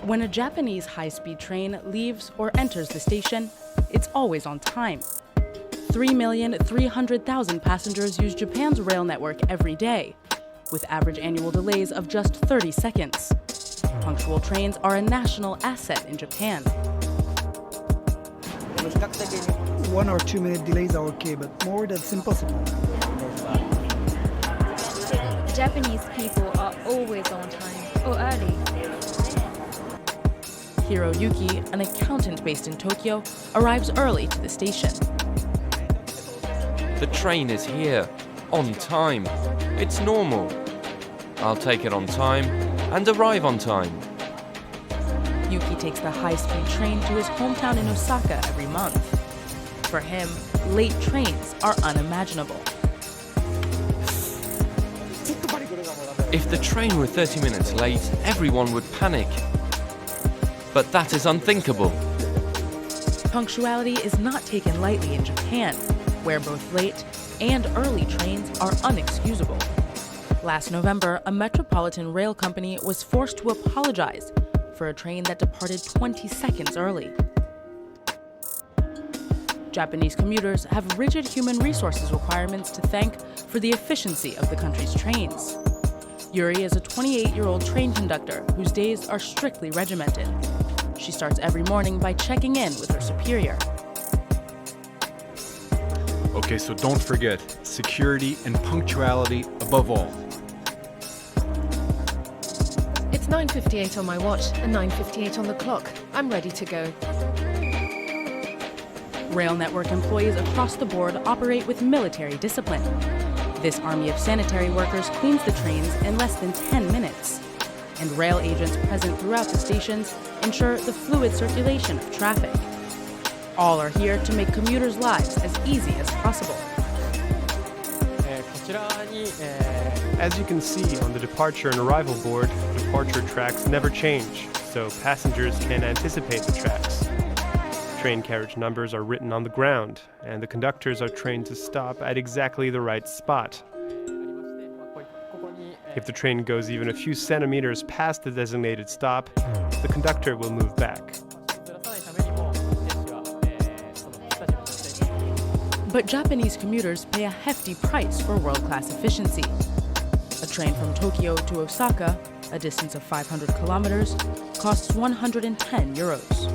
When a Japanese high-speed train leaves or enters the station, it's always on time. 3,300,000 passengers use Japan's rail network every day, with average annual delays of just 30 seconds. Punctual trains are a national asset in Japan. 1 or 2 minute delays are okay, but more that's impossible. Japanese people are always on time or early. Hiroyuki, an accountant based in Tokyo, arrives early to the station. The train is here, on time. It's normal. I'll take it on time and arrive on time. Yuki takes the high-speed train to his hometown in Osaka every month. For him, late trains are unimaginable. If the train were 30 minutes late, everyone would panic. But that is unthinkable. Punctuality is not taken lightly in Japan, where both late and early trains are unexcusable. Last November, a metropolitan rail company was forced to apologize for a train that departed 20 seconds early. Japanese commuters have rigid human resources requirements to thank for the efficiency of the country's trains. Yuri is a 28-year-old train conductor whose days are strictly regimented. She starts every morning by checking in with her superior. Okay, so don't forget, security and punctuality above all. It's 9:58 on my watch and 9:58 on the clock. I'm ready to go. Rail network employees across the board operate with military discipline. This army of sanitary workers cleans the trains in less than 10 minutes. And rail agents present throughout the stations ensure the fluid circulation of traffic. All are here to make commuters' lives as easy as possible. As you can see on the departure and arrival board, departure tracks never change, so passengers can anticipate the tracks. Train carriage numbers are written on the ground, and the conductors are trained to stop at exactly the right spot. If the train goes even a few centimeters past the designated stop, the conductor will move back. But Japanese commuters pay a hefty price for world-class efficiency. A train from Tokyo to Osaka, a distance of 500 kilometers, costs 110 euros.